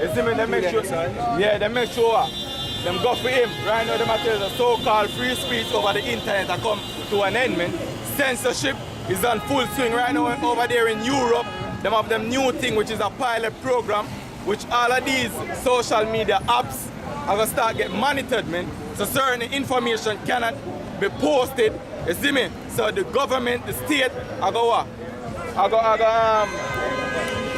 You see me? They make sure. Yeah, they make sure. Them go for him. Right now, the material, the so-called free speech over the internet has come to an end, man. Censorship is on full swing right now over there in Europe. Them have them new thing, which is a pilot program, which all of these social media apps are gonna start get monitored, man. So certain information cannot be posted. You see me? So the government, the state, are go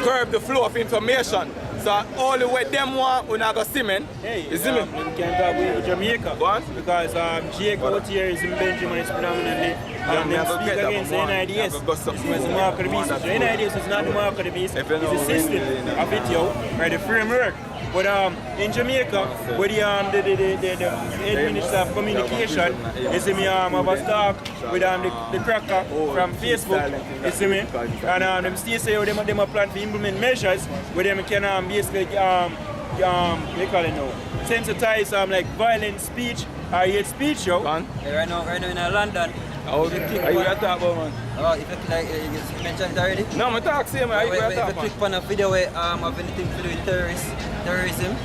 curb the flow of information. So all the way them want, we not go see, man. Hey, you see me? We can talk with Jamaica. Go on. Because Jake out here is in Benjamin is predominantly they speak against the NIDS. This is the mark of the beast. The NIDS is not the mark of the beast. It's the system of it, yo, right? The framework. But in Jamaica, where the head minister of communication, you see me have a talk with the cracker from Facebook, you see me, and them still say them a plan to implement measures where them can basically they call it now, sensitize like violent speech or hate speech, yo. Right now in London. How are you talking about, man? Oh, if it like you mentioned it already? No, I'm talking same. If you click on a video where have anything to do with terrorism,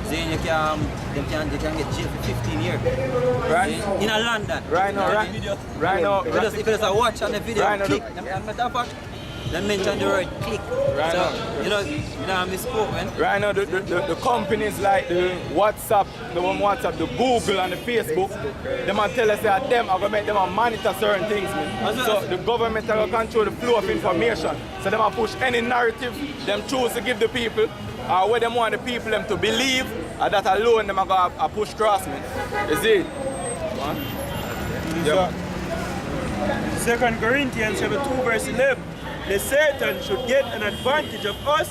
then you can get jail for 15 years. Right? In London. Right now, right now. If you just watch on the video, right click. And matter of fact, then mention the word click. Right so, now. you know, I misspoke, man. Right now, the companies like the WhatsApp, the Google and the Facebook, they might tell us that them are going to make them monitor certain things. Man. So the government are going to control the flow of information. So they might push any narrative them choose to give the people, or where they want the people them to believe, and that alone them are going to push cross, man. You see it? Yeah. 2 Corinthians chapter 2 verse 11. The Satan should get an advantage of us,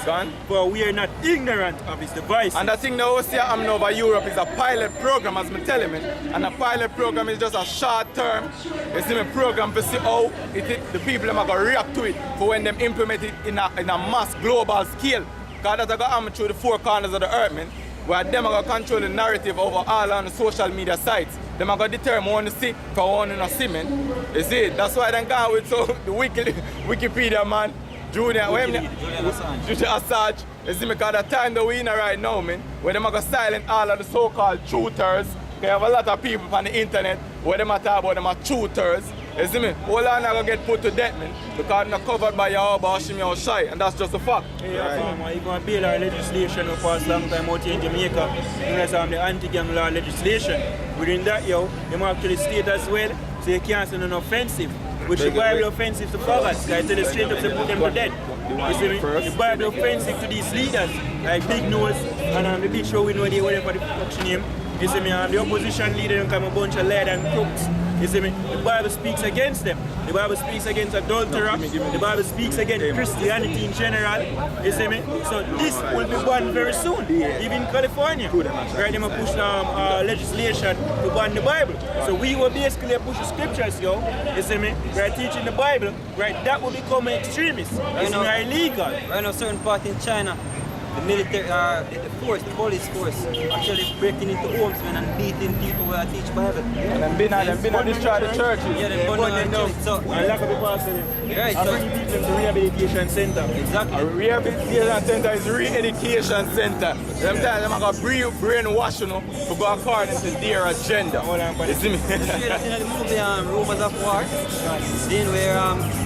for we are not ignorant of his devices. And the thing that we see happening over Europe is a pilot program, as I'm telling you. And a pilot program is just a short term, you see me, program to see how the people are going to react to it for when them implement it in a mass global scale. Because that's going to happen through the four corners of the earth, man. Where them are going to control the narrative over all on the social media sites. Them are going to determine one to see for one to see, man. You see, that's why they gone with so the Wikipedia man, Julian Assange. You see, because the time that we in right now, man, where them are going to silence all of the so-called truthers. You have a lot of people on the internet where them are talking about them are truthers. You see me? All are not going to get put to death, man, because they're covered by your Bashim or Shai, and that's just a fact. Yeah, even a bill or legislation we passed long time out here in Jamaica, the anti-gang law legislation. Within that, they actually state as well, so you can't say no offensive, which the Bible offensive to fathers, because tell the straight up, they put them to death. You see me? The Bible offensive to these leaders, like Big Nose, and the Big Show, we know they whatever the fuck name. You see me? The opposition leader them come a bunch of liars and crooks. You see me? The Bible speaks against them. The Bible speaks against adultery. The Bible speaks against Christianity in general. You see me? So this will be banned very soon, even in California. Right? They will push legislation to ban the Bible. So we will basically push the scriptures, yo. You see me? Right? Teaching the Bible. Right? That will become an extremist. It's illegal. Right now, certain part in China, the military, the police force, actually breaking into homes, man, and beating people who teach Bible. And them been on destroy the churches. Yeah, they burn down the church. So, a lot of people are saying, right, so bring people to rehabilitation center. Exactly. A rehabilitation center is re-education center. Them times them are going to brainwash you, to go according to their agenda. You see me? You see that in the movie Rumors of War, scene where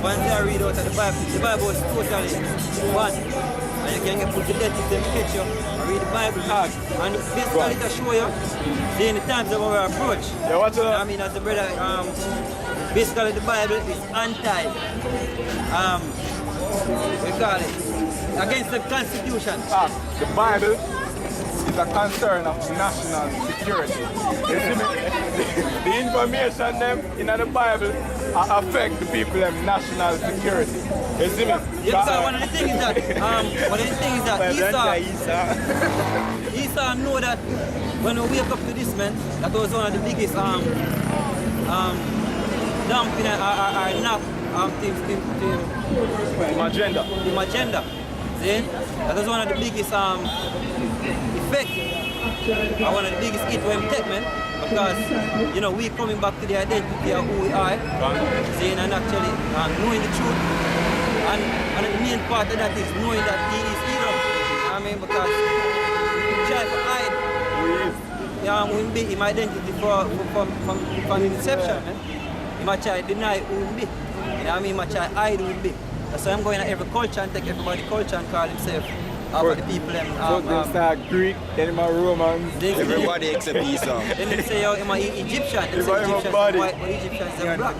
once I read out of the Bible was totally banned. And you can get put to death if they catch you and read the Bible hard. And basically to show you the times of our approach. Yeah, what's I mean, as a brother, basically the Bible is we call it, against the Constitution. The Bible is a concern of national security. You see me? The information them in the Bible affect the people of national security. You see me? Yeah, so one of the things is that, Esau know that when we wake up to this, man, that was one of the biggest dumping or knock things the agenda. The agenda. See? That was one of the biggest effect, or one of the biggest hit when we take, man. Because, you know, we coming back to the identity of who we are, see, and actually knowing the truth. And the main part of that is knowing that he is evil. I mean, because will be his identity from inception. He might try to deny who he be. You know what I mean? He might try to hide who he be. That's why I'm going to every culture and take everybody culture and call himself for the people. Them start Greek, then my Romans. Everybody except Esau. Then they say, I'm an Egyptian. They say Egyptians are white, but Egyptians are black.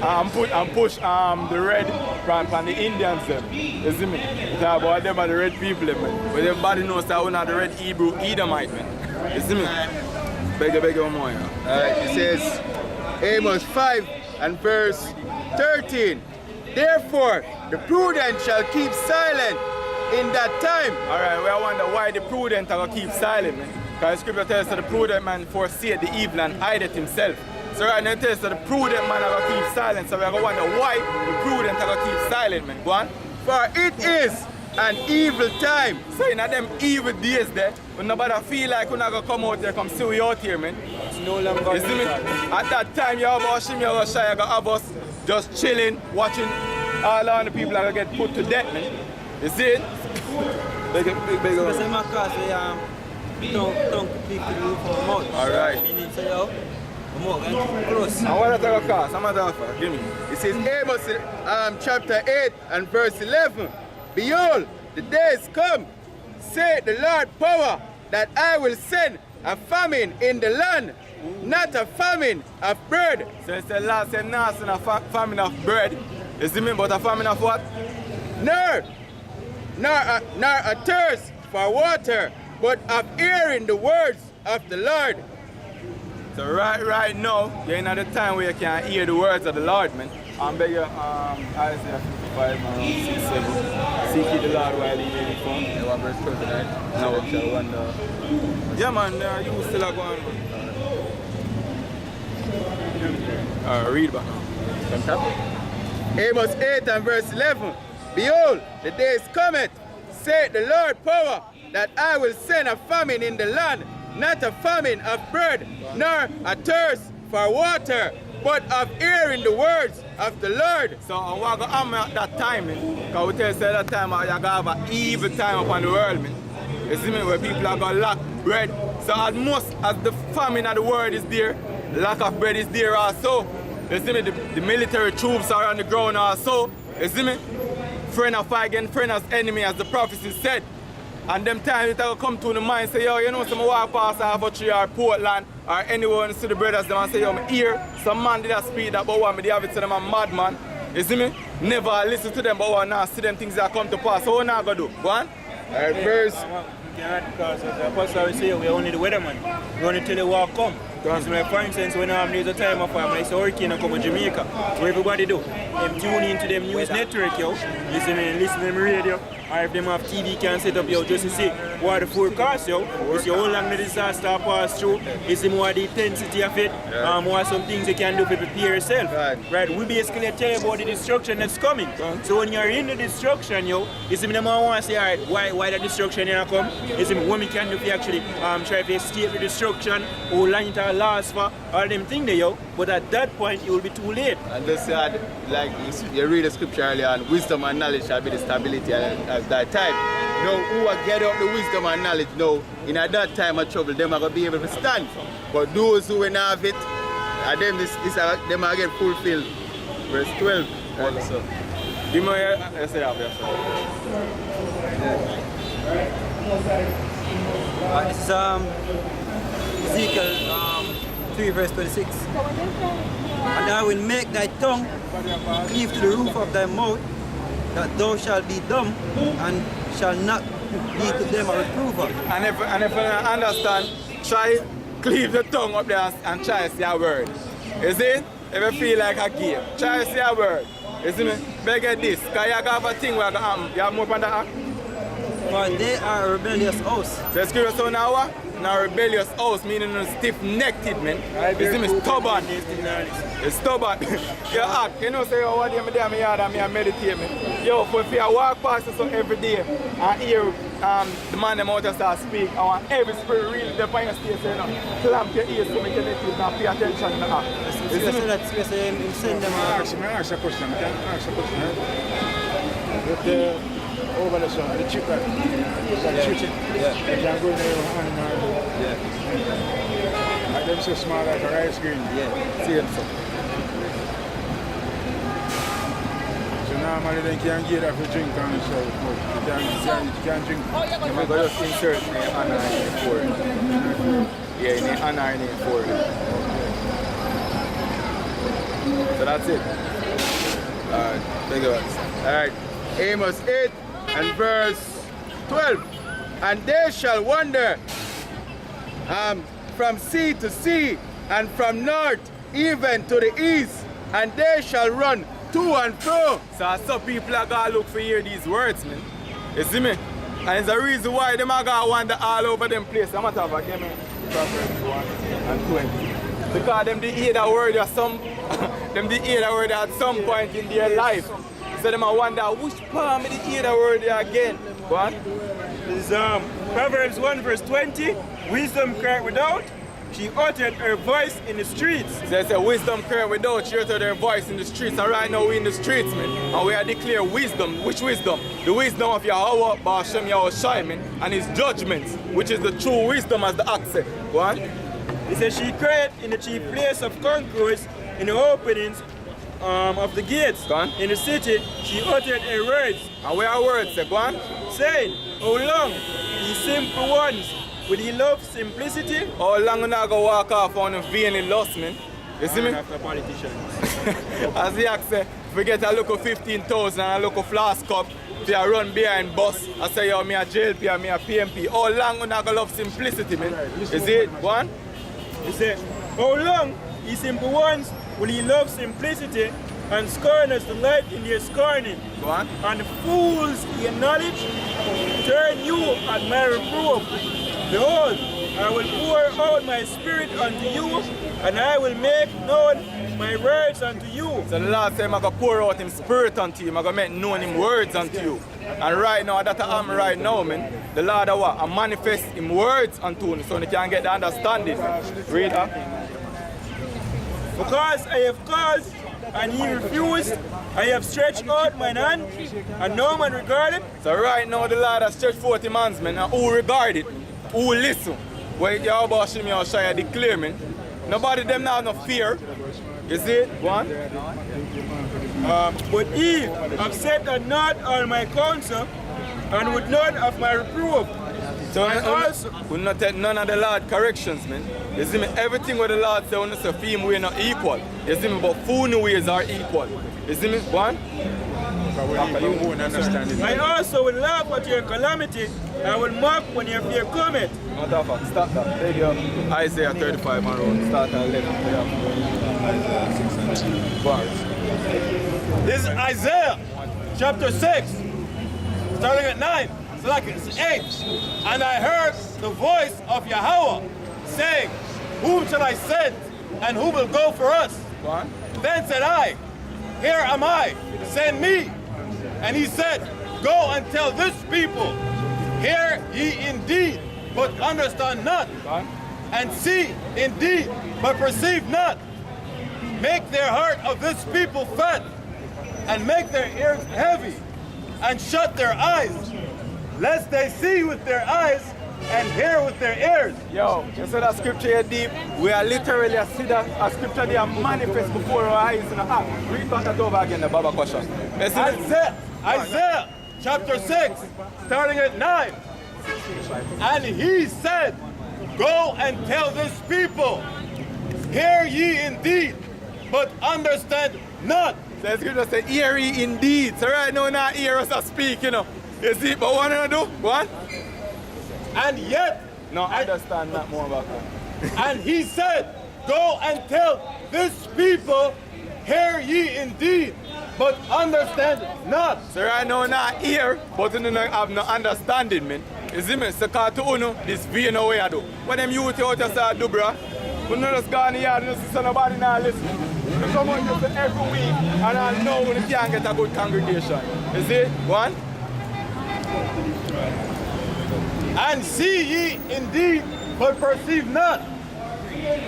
And push the red from the Indians them. You see me? Talk about them are the red people, man. But everybody knows that we're not the red Hebrew Edomite, man. You see me? Beg one more. Alright, it says Amos 5 and verse 13. Therefore, the prudent shall keep silent in that time. Alright, we wonder why the prudent are going to keep silent, man. Because the scripture tells us that the prudent man foreseeth the evil and hideth himself. So right now it tells us that the prudent man are going to keep silent. So we are going to wonder why the prudent are going to keep silent, man. Go on. For it is an evil time. So in them evil days there, when nobody feel like we're not going to come out there, come see we out here, man. It's no longer You see me? At that time, you have Hashim, you have Shai, you have us just chilling, watching all of the people that are get put to death, man. You see it? Big Because in my class, we don't speak to the roof of the mouth. Alright. Meaning, so yo, the mouth going to keep close. And what is that cost? How much that for? Give me. It says Amos chapter 8 and verse 11. Behold, the days come, saith the Lord power, that I will send a famine in the land, not a famine of bread. So it's the Lord said, not send a famine of bread. You see me? But a famine of what? Nor a thirst for water, but of hearing the words of the Lord. So right now, you're in the time where you can hear the words of the Lord, man. I'm begging Isaiah 55 and 6, 7. Seek ye the Lord while he may be found. You want verse 29? No. Shall wonder. Yeah, man, you still are going, man. Read back now. Amos 8 and verse 11. Behold, the days cometh, saith the Lord power, that I will send a famine in the land, not a famine of bread, nor a thirst for water, but of hearing the words of the Lord. So what going to happen at that time, man? Because we tell you at that time you're going to have an evil time upon the world, man. You see me? Where people are going to lack bread. So as the famine of the world is there, lack of bread is there also. You see me? The military troops are on the ground also. You see me? Friend of fight against friend as enemy, as the prophecy said. And them times it will come to the mind, say, yo, you know, some walk past Harvard or Portland or anyone see the brothers them and say, yo, me hear some man did a speak that, but what me they have it to them a madman. You see me? Never listen to them, but what now see them things that come to pass. So what now go do? Go on? Verse. Because the apostle will say, we're only the weatherman. We only tell the war come. Because for instance, when there's a time of when it's a hurricane come to Jamaica, what everybody do? They tune into them news network, yo. Listen to them radio. Or if them have TV can set up, yo, just to see what the forecast, yo. You see how long the disaster pass through. You see more the intensity of it. More some things you can do to prepare yourself. Right. We basically tell you about the destruction that's coming. So when you're in the destruction, yo, you see me them want to say, alright, why the destruction here come? You see me what we can do if you actually try to escape the destruction, or long it will last for, all them things there, yo. But at that point, it will be too late. And they said, like you read the scripture earlier, and wisdom and knowledge shall be the stability at that time. Now, who will get up the wisdom and knowledge now, in at that time of trouble, them are going to be able to stand. But those who will not have it, and them, them are get fulfilled. Verse 12. Also. Give me your essay up here, This is Ezekiel 3 verse 26. And I will make thy tongue cleave to the roof of thy mouth, that thou shalt be dumb and shall not be to them a reprover. And if you understand, try cleave the tongue up there and try to say a word. You see? If you feel like a game, try to say a word. You see me? Beg at this, because you have a thing where you have more than that. For they are a rebellious house. So it's curious so now what? Now rebellious house, meaning stiff-necked, man. You see me? Stubborn. It's stubborn. You act, you know, say, oh, what do you do in my yard and I meditate, man. Yo, if you walk past so every day and hear the man them out and start speak, I want every spirit really there on your stage, you know, clamp your ears to make your neck and pay attention to that. You see that space and send them out. Ask you a question. With the over the son, the chip that chip. Yeah. They can go in there with hand and Yeah. like them so small like a rice grain. Yeah. See them so. So normally they can't get that for drink on the show, but you can't drink. You may go just insert in the Anna in the forehead. Yeah, in the Anna in the forehead. So that's it. Alright, thank you. Alright, Amos 8 and verse 12. And they shall wander from sea to sea, and from north even to the east, and they shall run to and fro. So some people are going to look for hear these words, man. You see me? And it's the reason why them are going to wander all over them places. I'm going to have a game, Proverbs 1 and 20. Because them did hear that word at some them did hear that word at some point in their life. So them I wonder which part me did hear that word there again. Go on. This is Proverbs 1 verse 20. Wisdom cried without, she uttered her voice in the streets. So they say wisdom cried without, she uttered her voice in the streets. And right now we in the streets, man. And we are declare wisdom. Which wisdom? The wisdom of Yahweh, Ba'ashem Yahushai, man, and his judgments, which is the true wisdom as the accent. Go on. He says she cried in the chief place of concourse, in the openings of the gates. Go on. In the city, she uttered her words, And where are words? Say, go on. saying, how long, ye simple ones, will ye love simplicity? How long we not go walk off on a vain lust, man? You see me? After politicians. As the act say, we get a look of 15,000 and a look of flask cup to a run behind bus. I say, yo, me a JLP and me a PMP. How long we not go love simplicity, man? You see it? Go on. He said, how long, ye simple ones, will ye love simplicity, and scorners delight in their scorning? Go on. And fools ye knowledge, turn you at my reproof. Behold, I will pour out my spirit unto you, and I will make known my words unto you. So the Lord said, I'm going to pour out him spirit unto you. I'm going to make known him words unto you. And right now, that I'm right now, man, the Lord I manifest him words unto you so they can get the understanding. Read that. Because I have called, and he refused, I have stretched out mine hand, and no man regarded. So right now, the Lord has stretched forth his hands, man, and who regard it? Who listen? What Yahweh Shem Yahushai declare, man. Nobody them now have no fear. You see it? Go on. But he accepted not all my counsel, and would not of my reproof. So And also, we not take none of the Lord corrections, man. You see me? Everything what the Lord say, when you say film we not equal. You see me? But food ways are equal. You see me? Go on. I also will laugh at your calamity, I will mock when your fear cometh. Not that fact. Stop that. Take your Isaiah 35 and round. Start at 11. Bars. This is Isaiah chapter 6, starting at 9. It's like it's 8. And I heard the voice of Yahweh saying, whom shall I send, and who will go for us? Go on. Then said I, here am I, send me. And he said, go and tell this people, hear ye indeed, but understand not, and see indeed, but perceive not. Make their heart of this people fat, and make their ears heavy, and shut their eyes, lest they see with their eyes and hear with their ears. Yo, you see that scripture here deep? We are literally see that a scripture there manifest before our eyes in the heart. Read back that over again, the Baba question. Isaiah chapter 6, starting at 9. And he said, go and tell this people, hear ye indeed, but understand not. The scripture say, hear ye indeed. So right now, not hear us speak, you know. You see, but what do you do? What? And yet, No, I understand not more about that. and he said, go and tell this people, hear ye indeed, but understand not. So right now, not hear, but you don't have no understanding, man. You see me? So cause to uno, this vein away I do. When them youth out there say, do bro, we not just go in the yard and just see nobody now listen. We come out just every week and I know when you can't get a good congregation. You see? One? And see ye indeed, but perceive not.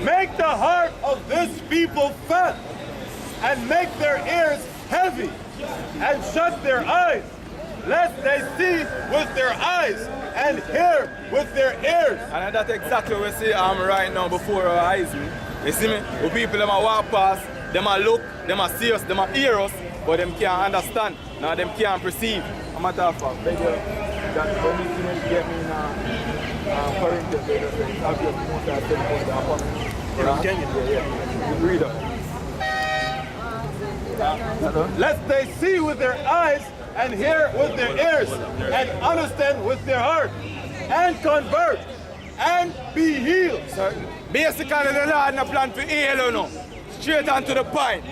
Make the heart of this people fat, and make their ears heavy, and shut their eyes, lest they see with their eyes and hear with their ears. And that's exactly what we see right now before our eyes. You see me? The people them a walk past, them a look, them a see us, them a hear us, but them can't understand. Now them can't perceive. A matter of fact, beg you, that when you see me get me in Corinthians, they just say, have your most I said about the apostle. Yeah. Read up. Lest they see with their eyes and hear with their ears and understand with their heart and convert and be healed. So basically the Lord no plan for heal you know. Straight on to the point.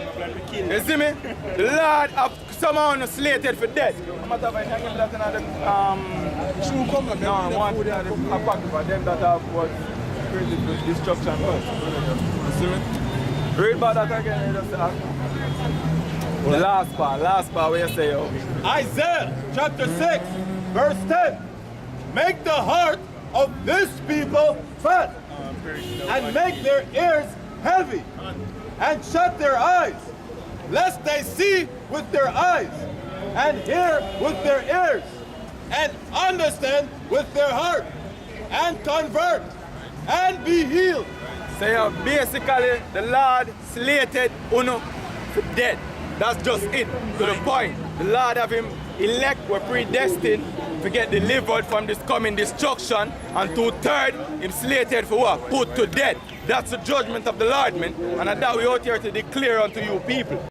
You see me? The Lord have somehow slated for death. No matter if I give that in no, one of the apocrypha, them that have was created with destruction first. You see me? Read about that again, you just the last part where you say, yo. Isaiah chapter 6, verse 10. Make the heart of this people fat and make their ears heavy and shut their eyes, lest they see with their eyes and hear with their ears and understand with their heart and convert and be healed. So basically the Lord slated Uno for death. That's just it, to the point. The Lord have him elect, were predestined to get delivered from this coming destruction, and 2/3 him slated for what? Put to death. That's the judgment of the Lord, man. And that we out here to declare unto you people.